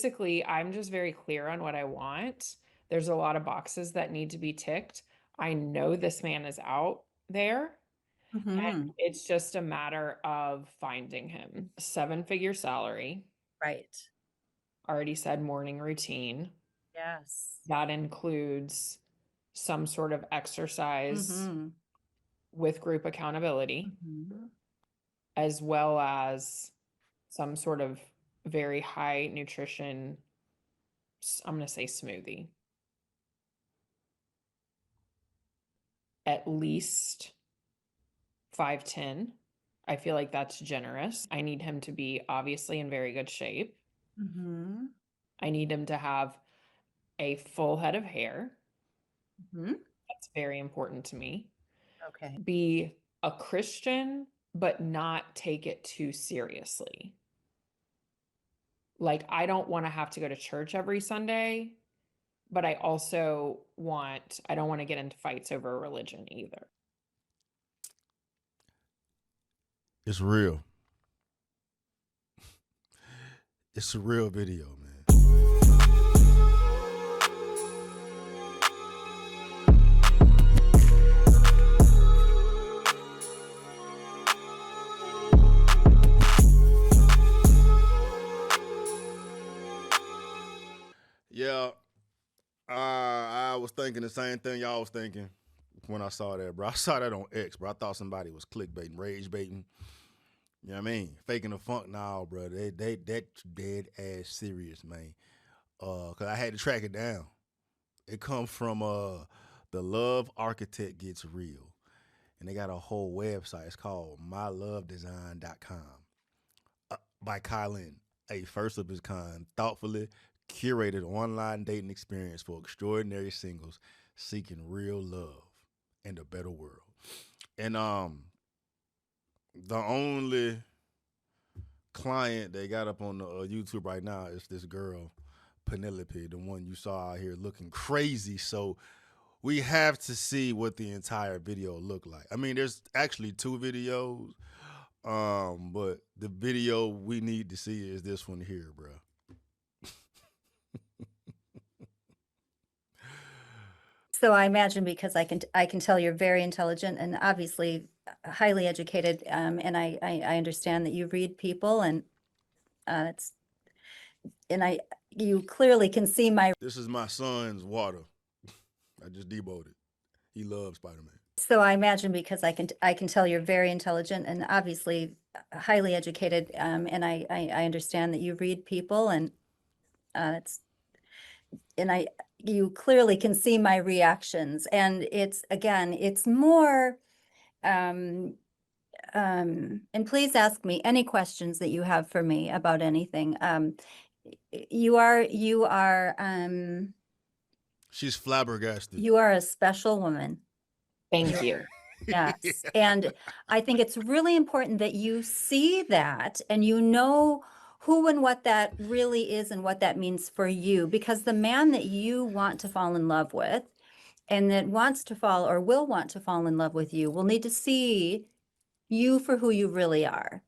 basically, I'm just very clear on what I want. There's a lot of boxes that need to be ticked. I know this man is out there, and Hmm. it's just a matter of finding him. Seven-figure salary, Right. already said morning routine. Yes. That includes some sort of exercise Hmm. with group accountability, Hmm. as well as some sort of very high nutrition, I'm going to say smoothie. At least 5'10". I feel like that's generous. I need him to be obviously in very good shape. Hmm. I need him to have a full head of hair. Hmm. That's very important to me. Okay. Be a Christian, but not take it too seriously. Like, I don't want to have to go to church every Sunday, but I don't want to get into fights over religion either. It's real. It's a real video, man. Yeah, I was thinking the same thing y'all was thinking when I saw that, bro. I saw that on X, bro. I thought somebody was clickbaiting, rage baiting. You know what I mean? Faking the funk now, bro. That's dead ass serious, man. Cause I had to track it down. It comes from the Love Architect Gets Real. And they got a whole website. It's called mylovedesign.com by Kylan, a first of its kind, thoughtfully curated online dating experience for extraordinary singles seeking real love and a better world. And the only client they got up on the YouTube right now is this girl Penelope, the one you saw out here looking crazy. So we have to see what the entire video looked like. I mean, there's actually two videos, but the video we need to see is this one here, bro. So I imagine because I can tell you're very intelligent and obviously highly educated, and I understand that you read people, and it's and I you clearly can see my. This is my son's water. I just deboed it. He loves Spider Man. So I imagine because I can tell you're very intelligent and obviously highly educated, and I understand that you read people, and it's and I you clearly can see my reactions, and it's again it's more. Um, and please ask me any questions that you have for me about anything. She's flabbergasted. You are a special woman. Thank you. Yes. And I think it's really important that you see that and you know who and what that really is and what that means for you, because the man that you want to fall in love with and that wants to fall or will want to fall in love with you will need to see you for who you really are.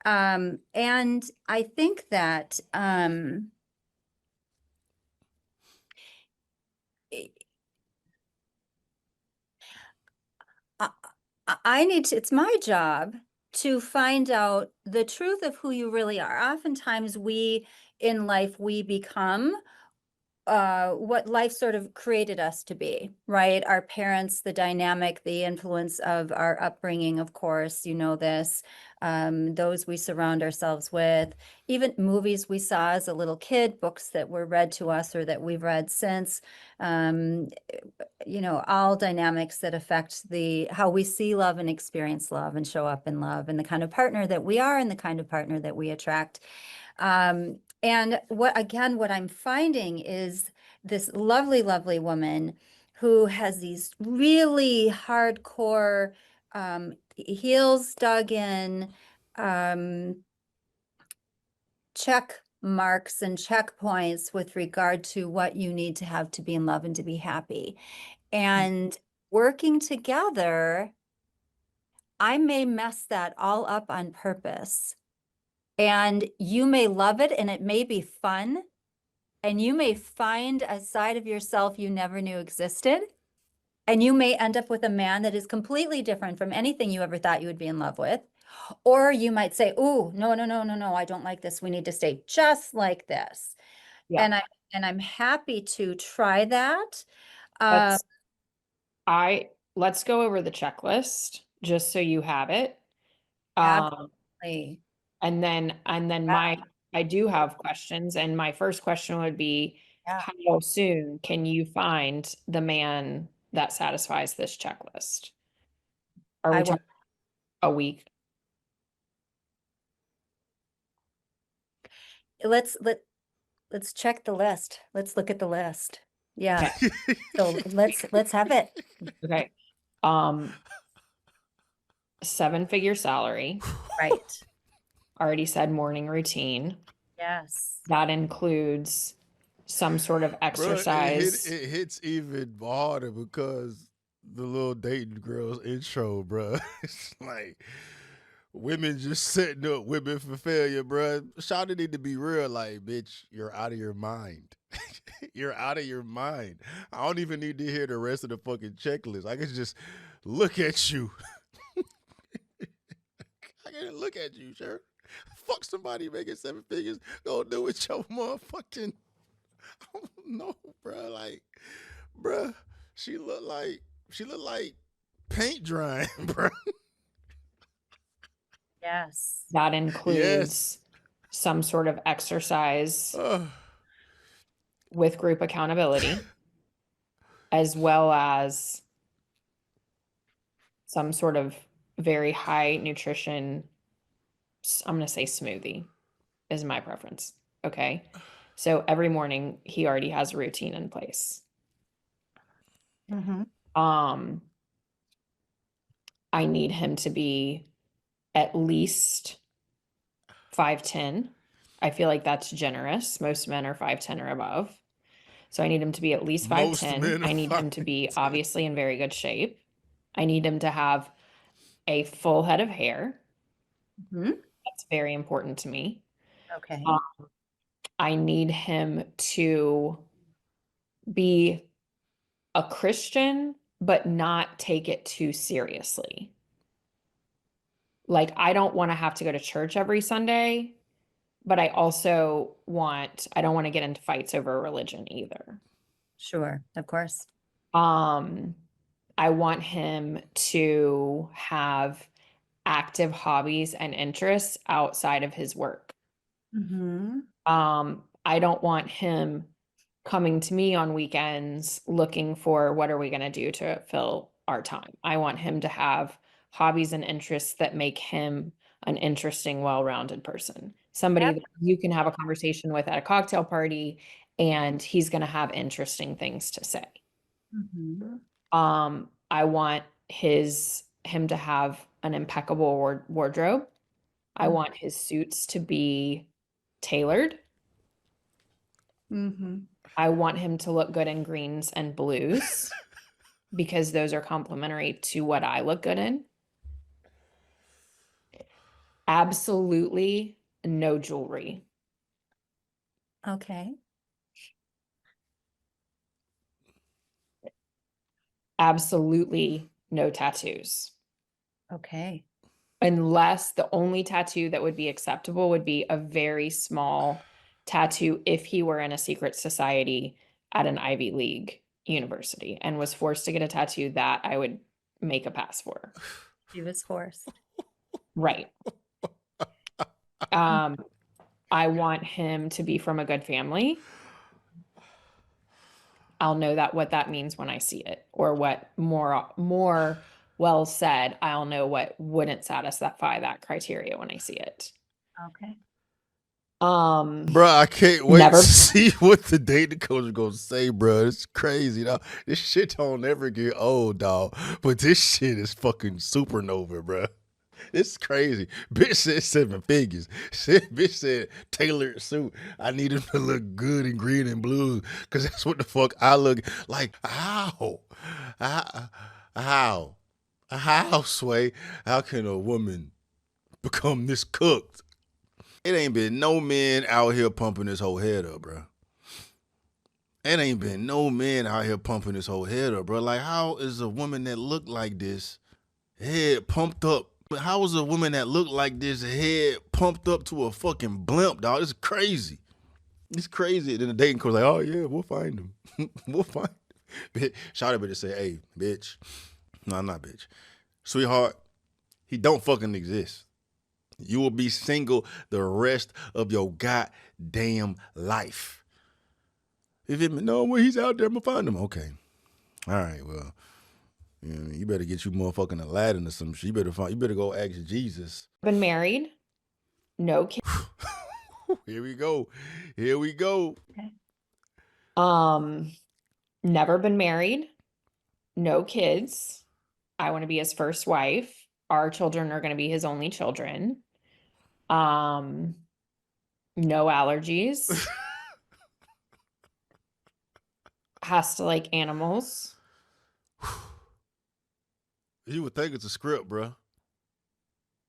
And I think that I, I need to, it's my job to find out the truth of who you really are. Oftentimes we in life, we become what life sort of created us to be, right? Our parents, the dynamic, the influence of our upbringing, of course, you know this, those we surround ourselves with, even movies we saw as a little kid, books that were read to us or that we've read since, um, all dynamics that affect the how we see love and experience love and show up in love and the kind of partner that we are and the kind of partner that we attract. And what I'm finding is this lovely, lovely woman who has these really hardcore heels dug in, um, check marks and checkpoints with regard to what you need to have to be in love and to be happy. And working together, I may mess that all up on purpose. And you may love it and it may be fun, and you may find a side of yourself you never knew existed. And you may end up with a man that is completely different from anything you ever thought you would be in love with. Or you might say, "Ooh, no, no, no, no, no, I don't like this. We need to stay just like this." Yeah. And I'm happy to try that. Uh, Let's go over the checklist just so you have it. Um, absolutely. and then I do have questions, and my first question would be, Yeah. how soon can you find the man that satisfies this checklist? Are I we will. talking a week? Let's check the list. Let's look at the list. Yeah. Okay. So let's have it. Okay. Um, 7-figure salary. Right. Already said morning routine. Yes. That includes some sort of Bruh, exercise. it hits even harder because the little dating girls intro, bruh. It's like women just setting up women for failure, bruh. Shawty need to be real, like, bitch, you're out of your mind. You're out of your mind. I don't even need to hear the rest of the fucking checklist. I can just look at you. I can look at you, sure. Fuck somebody making 7 figures. Go do it your motherfucking. I don't know, bruh. Like, bruh, she look like paint drying, bruh. Yes. That includes Yes. some sort of exercise Ugh. with group accountability, as well as some sort of very high nutrition, I'm going to say smoothie is my preference. Okay. So every morning he already has a routine in place. Mm-hmm. I need him to be at least 5'10". I feel like that's generous. Most men are 5'10" or above. So I need him to be at least Most 5'10". men are I need him to be 5'10". obviously in very good shape. I need him to have a full head of hair. Mm-hmm. That's very important to me. Okay. I need him to be a Christian, but not take it too seriously. Like, I don't want to have to go to church every Sunday, but I don't want to get into fights over religion either. Sure. Of course. I want him to have active hobbies and interests outside of his work. Mm-hmm. I don't want him coming to me on weekends looking for what are we going to do to fill our time. I want him to have hobbies and interests that make him an interesting, well-rounded person. Somebody that you can have a conversation with at a cocktail party and he's going to have interesting things to say. Mm-hmm. I want him to have an impeccable wardrobe. I want his suits to be tailored. Mm-hmm. I want him to look good in greens and blues because those are complementary to what I look good in. Absolutely no jewelry. Okay. Absolutely no tattoos. Okay. Unless the only tattoo that would be acceptable would be a very small tattoo if he were in a secret society at an Ivy League university and was forced to get a tattoo, that I would make a pass for. He was forced. Right. I want him to be from a good family. I'll know what that means when I see it, or what more well said, I'll know what wouldn't satisfy that criteria when I see it. Okay. Bruh, I can't wait Never- to see what the dating coach is gonna say, bruh. It's crazy, dog. This shit don't ever get old, dog. But this shit is fucking supernova, bruh. It's crazy. Bitch said 7 figures. Bitch said tailored suit. I need him to look good in green and blue because that's what the fuck I look like. How? How, Sway? How can a woman become this cooked? It ain't been no men out here pumping this whole head up, bro. It ain't been no men out here pumping this whole head up, bro. Like, how is a woman that look like this head pumped up? But how is a woman that look like this head pumped up to a fucking blimp, dog? It's crazy. It's crazy. And then the dating coach like, oh yeah, we'll find him. We'll find him. Shawty better say, hey, bitch. No, not bitch. Sweetheart, he don't fucking exist. You will be single the rest of your goddamn life. If it no, well, he's out there, I'm gonna find him. Okay. All right, well, you better get you motherfucking Aladdin or some shit. You better go ask Jesus. Been married, no kids. Here we go. Here we go. Never been married, no kids. I want to be his first wife. Our children are going to be his only children. No allergies. Has to like animals. You would think it's a script, bro.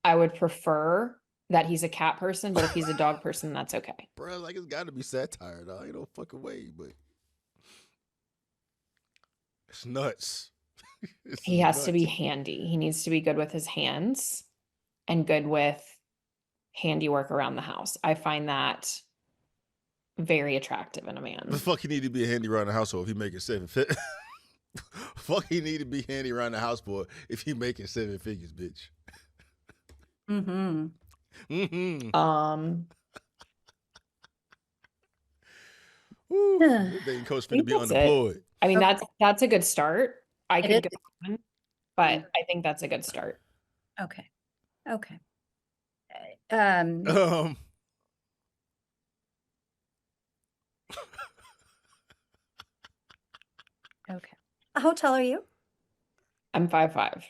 I would prefer that he's a cat person, but if he's a dog person, that's okay. Bro, like it's got to be satire, dog. Ain't no fucking way, but it's nuts. He has to be handy. He needs to be good with his hands and good with handiwork around the house. I find that very attractive in a man. The fuck he need to be handy around the household if he making 7 figures. Fuck he need to be handy around the house for if he making 7 figures, bitch. Mm-hmm. Mm-hmm. Ooh, this dating coach finna be that's it. unemployed. I mean, that's a good start. I It could is. go on, but I think that's a good start. Okay. Okay. Okay. How tall are you? I'm 5'5".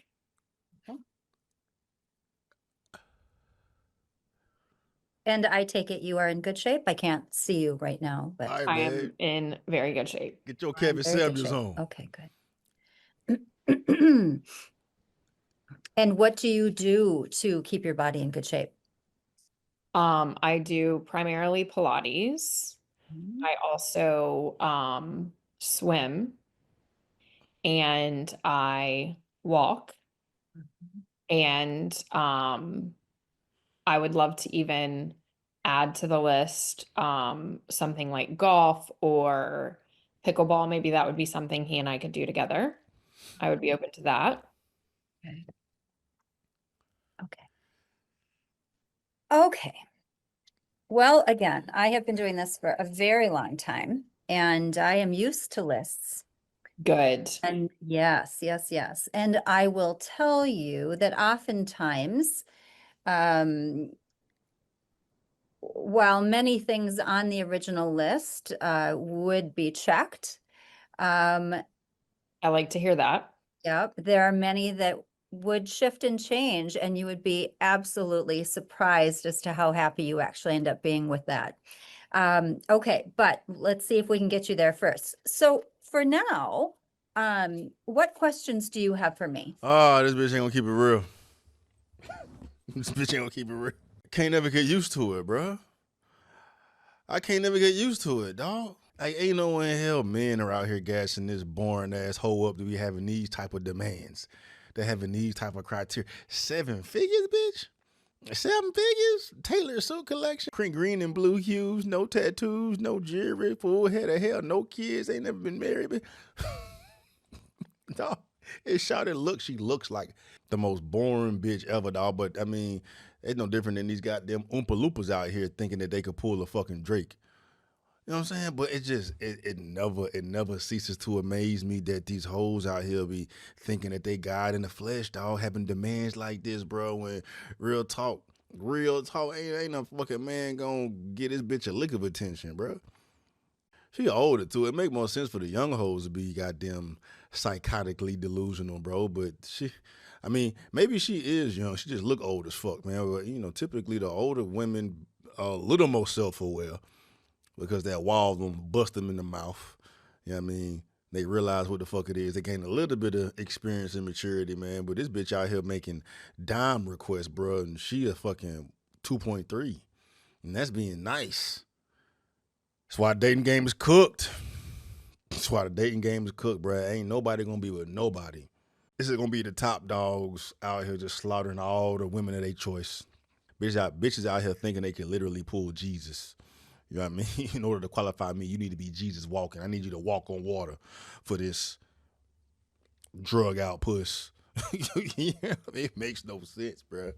And I take it you are in good shape. I can't see you right now, but All right, I man. am in very good shape. Get your I'm Kevin very good Samuels shape. on. Okay, good. And what do you do to keep your body in good shape? I do primarily Pilates. Mhm. I also swim and I walk, and I would love to even add to the list something like golf or pickleball. Maybe that would be something he and I could do together. I would be open to that. Okay. Okay. Okay. Well, again, I have been doing this for a very long time and I am used to lists. Good. And yes. And I will tell you that oftentimes, while many things on the original list would be checked, I like to hear that. yep, there are many that would shift and change, and you would be absolutely surprised as to how happy you actually end up being with that. Okay, but let's see if we can get you there first. So for now, what questions do you have for me? Oh, this bitch ain't gonna keep it real. This bitch ain't gonna keep it real. Can't never get used to it, bro. I can't never get used to it, dog. Like, ain't no way in hell men are out here gassing this boring ass hoe up to be having these type of demands. They're having these type of criteria. 7 figures, bitch? 7 figures? Taylor suit collection. Green and blue hues, no tattoos, no jewelry, full head of hair, no kids, ain't never been married. But dog, it's shot look. She looks like the most boring bitch ever, dog. But I mean, it's no different than these goddamn Oompa Loompas out here thinking that they could pull a fucking Drake. You know what I'm saying? But it just, it never ceases to amaze me that these hoes out here be thinking that they God in the flesh, dog, having demands like this, bro. When real talk, ain't no fucking man gonna get this bitch a lick of attention, bro. She older too. It make more sense for the young hoes to be goddamn psychotically delusional, bro. But I mean, maybe she is young. She just look old as fuck, man. But, you know, typically the older women are a little more self-aware because that wall them bust them in the mouth. You know what I mean? They realize what the fuck it is. They gain a little bit of experience and maturity, man. But this bitch out here making dime requests, bro, and she a fucking 2.3. And that's being nice. That's why dating game is cooked. That's why the dating game is cooked, bruh. Ain't nobody gonna be with nobody. This is gonna be the top dogs out here just slaughtering all the women of their choice. Bitches out here thinking they can literally pull Jesus. You know what I mean? In order to qualify me, you need to be Jesus walking. I need you to walk on water for this drug out puss. Yeah, it makes no sense, bruh.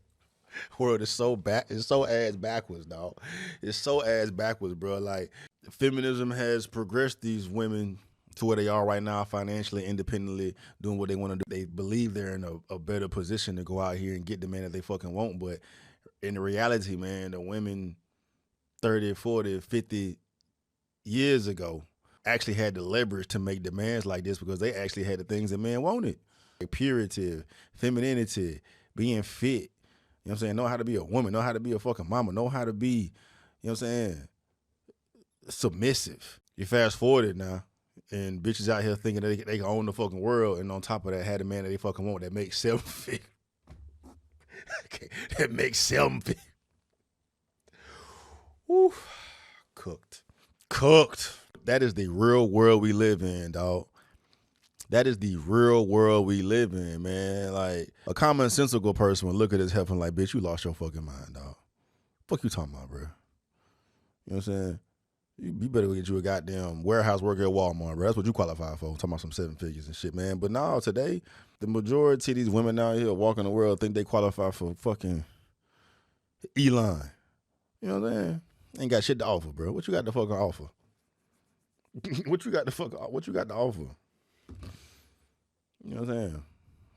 World is so it's so ass backwards, dog. It's so ass backwards, bro. Like, feminism has progressed these women to where they are right now, financially, independently, doing what they want to do. They believe they're in a better position to go out here and get the man that they fucking want. But in reality, man, the women 30, 40, 50 years ago actually had the leverage to make demands like this because they actually had the things that men wanted. Like purity, femininity, being fit. You know what I'm saying? Know how to be a woman, know how to be a fucking mama, know how to be, you know what I'm saying, submissive. You fast forward now, and bitches out here thinking that they can own the fucking world, and on top of that, had a man that they fucking want that makes 7 figures. Okay, that makes 7 figures. Woo. Cooked. That is the real world we live in, dog. That is the real world we live in, man. Like, a commonsensical person would look at this heifer like, bitch, you lost your fucking mind, dog. Fuck you talking about, bro? You know what I'm saying? You better go get you a goddamn warehouse worker at Walmart, bro. That's what you qualify for. Talking about some 7 figures and shit, man. But now, today, the majority of these women out here walking the world think they qualify for fucking Elon. You know what I'm saying? Ain't got shit to offer, bro. What you got to fucking offer? What you got to offer? You know what I'm saying?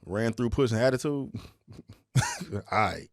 Ran through pushing attitude. All right.